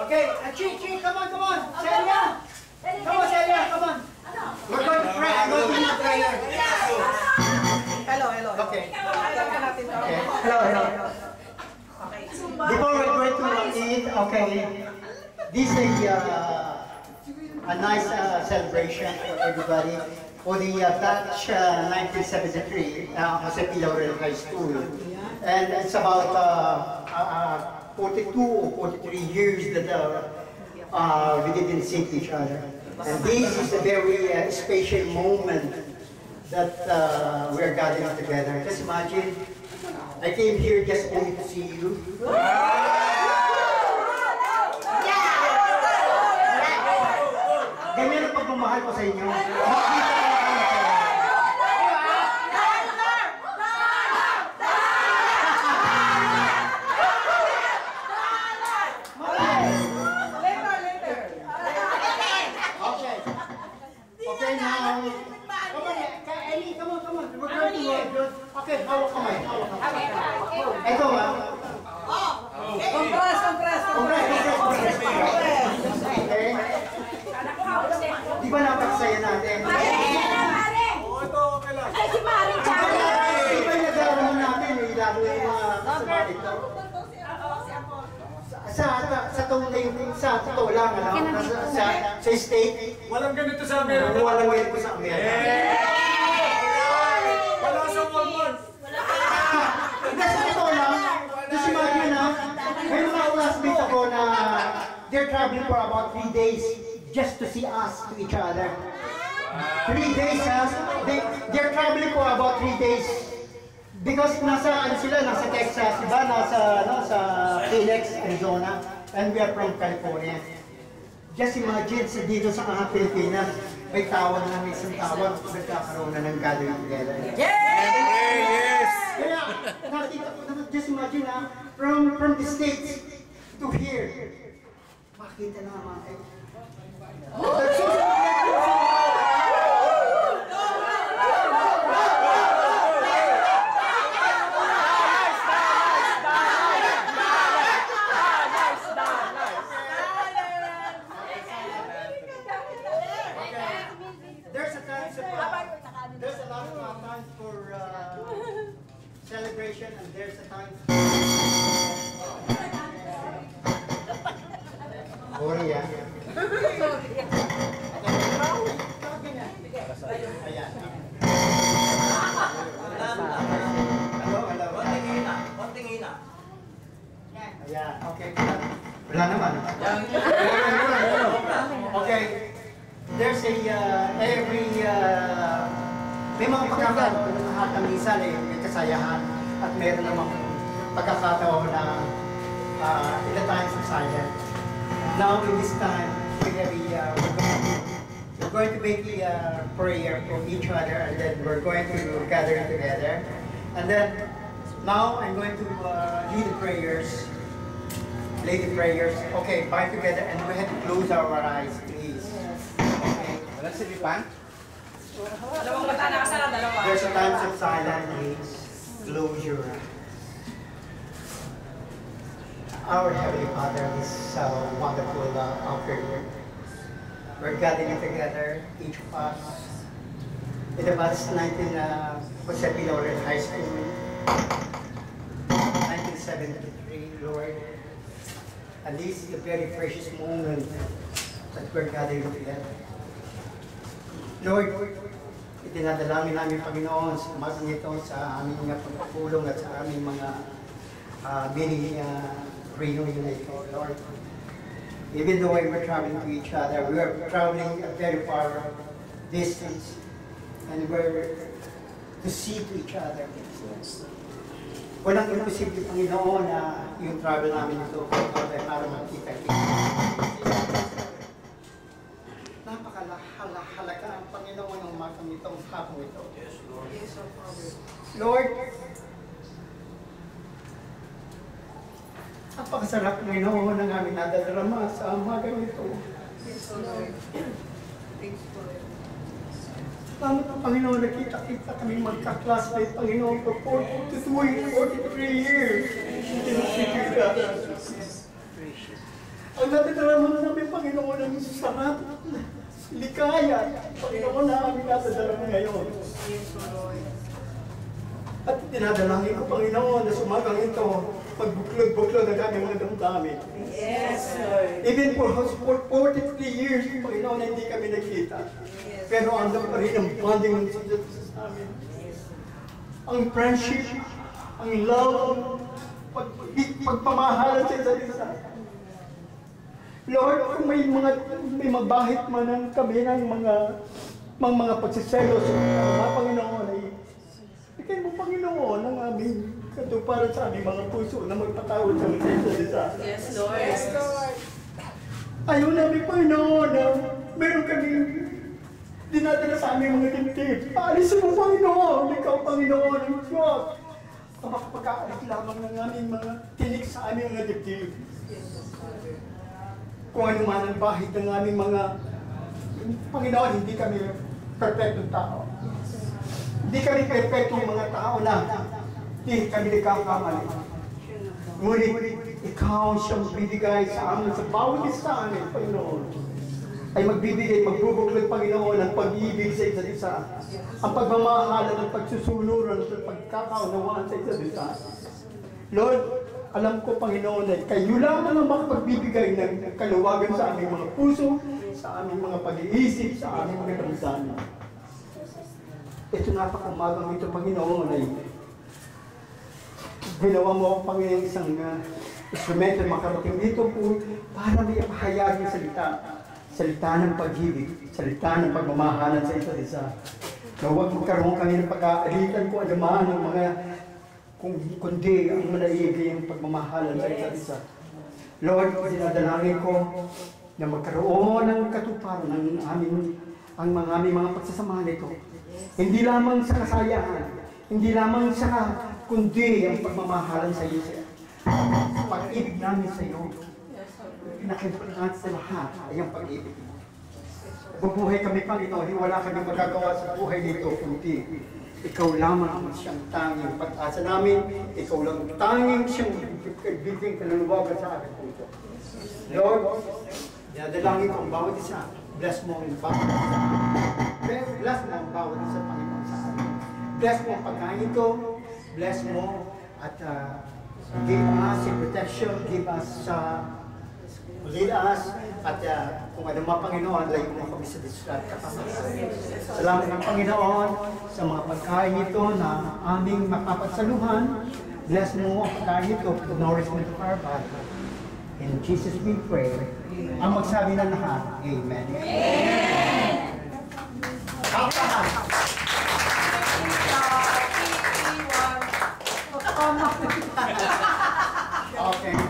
Okay, Chi, come on, Celia. Come on, Celia, come on. We're going to pray. I'm going to do prayer. Hello. Okay. Okay. Hello. Okay. Before we're going to eat, okay, this is a nice celebration for everybody for the batch 1973 Jose P. Laurel High School. And it's about 42 or 43 years that we didn't see each other. And this is a very special moment that we're gathering together. Just imagine, I came here just only to see you. Ganyan ang pagmamahal ko sa inyo. Okay, now. Come on. We're going to okay, hawak kamay. Ito ha. Compress. Okay. Di ba napakasaya natin? Ito, okay lang. Di ba nagaraman natin, lalo yung mga kasama dito? Sa totoo lang, sa state, Walang ganito sa Amerika. walang ganito sa Amerika. Wala sa Walmart. Hindi, sa totoo lang, just imagine na, may mga classmates ako na they're traveling for about 3 days just to see us, to each other. 3 days, they're traveling for about 3 days. Because nasa Texas, diba? Nasa Phoenix, Arizona, and we are from California. Just imagine, dito sa Pilipinas, may tawag na isang tawag, nagkakaroon na ng gathering together. Yes! Kaya, nakita ko naman, just imagine from the States to here, makita naman eh. There's a lot of time for celebration, and there's a time for sorry ah. Ayan. Hello. Konting hina. Ayan, okay. Wala naman. Okay. There's may mga pagkakataon minsan may kasayahan at meron namang pagkakataon na in the times of silence. Now in this time, we're going to make a prayer for each other, and then we're going to gather together. And then now I'm going to lead the prayers. Okay, bind together, and we have to close our eyes, please. Wala si Lipan? There's a time of silence, please. Close your eyes. Our Heavenly Father, this wonderful afternoon, we're gathering together, each of us, in the batch 19 Jose P. Laurel High School, 1973, Lord. And this is a very precious moment that we're gathering together. Lord, itinadalangin namin, Panginoon, sa umagang ito sa aming mga pagpapulong at sa aming mga mini reunion ito, Lord. Even though we're traveling to each other, we are traveling a very far distance, and we're to see to each other. Walang imposible, Panginoon, na yung travel namin ito para magkita-kita. Napakahalaga ang Panginoon ng umagang itong hapong ito. Yes, Lord. Lord, napakasarap, Panginoon, ng aming nadadarama sa umagang ito. Yes, Lord. Salamat ang Panginoon, nakita-kita kami magka-classmate, Panginoon, for 43 years. Ang natitraman namin, Panginoon, ang sarap, likaya, Panginoon, na aming natadala ngayon. At dinadalangin ko, Panginoon, na sumagang ito, magbuklod-buklod ang aming mga damdamin. Yes, Lord. Even for 43 years, Panginoon, na hindi kami nagkita. Pero andun pa rin ang bonding ng Jesus sa amin. Ang friendship, ang love, pagpamahalan sa isa't isa. Lord, kung may mabahit man ang kami ng mga pagsiselos, mga Panginoon, ay bigay mo, Panginoon, ang aming katuparan sa aming mga puso na magpatawad sa isa't isa. Yes, Lord. Yes, Lord. Ayaw namin, Panginoon, na meron kami dinadala sa aming mga dibdib. Aalisin mo, Panginoon, ikaw, Panginoon, ang Diyos. Ang makapag-aalis lamang ng aming mga tinik sa aming mga dibdib. Kung ano man ang bahid ng aming mga Panginoon, hindi kami perfectong tao. Hindi kami perfectong mga tao na hindi kami nagkakamali. Ngunit ikaw siyang bibigay sa amin, sa bawat isa amin, Panginoon. Ay magbibigay, magbubuklod, Panginoon, ang pag-ibig sa isa't isa. Ang pagmamahalan, ang pagsusunuran, ang pagkakaunawaan sa isa't isa. Lord, alam ko, Panginoon, ay kayo lamang ang makapagbibigay ng kaluwagan sa aming mga puso, sa aming mga pag-iisip, sa aming mga damdamin. Ito napakamagang ito, Panginoon, ay ginawa mo ako, Panginoon, isang instrumento makarating dito po para may pahayag ng salita. Salita ng pag-ibig, salita ng pagmamahalan sa isa't isa. Na huwag magkaroon kami ng pag-aalitan ko adaman ng mga kundi ang malaigi ang pagmamahalan sa isa't isa. Lord, dinadalangin ko na magkaroon ng katuparan ng aming mga pagsasamahan nito. Hindi lamang sa kasayahan, hindi lamang sa kundi ang pagmamahalan sa iyo. Pag-ibig namin sa iyo. Pinakimpulan sa lahat ay ang pag-ibig mo. Bubuhay kami, Panginoon, wala kami magagawa sa buhay nito, kundi ikaw lamang ang siyang tanging pag-asa namin, ikaw lang tanging siyang bibigyan kaluluwagan sa aking puso. Lord, dinadalangin ko ang bawat isa. Bless mo ang bawat isa. Bless mo ang bawat isa, Panginoon, sa amin. Bless mo ang pagkain ito. Bless mo at give us your protection, give us lead us, at kung ano mga Panginoon, layo mo kami sa distress kapamasan. Salamat ng Panginoon sa mga pagkain ito na aming mapapagsaluhan. Bless mo ang pagkain ito for the nourishment of our body. In Jesus we pray. Ang magsabi ng lahat, Amen. Amen! Okay.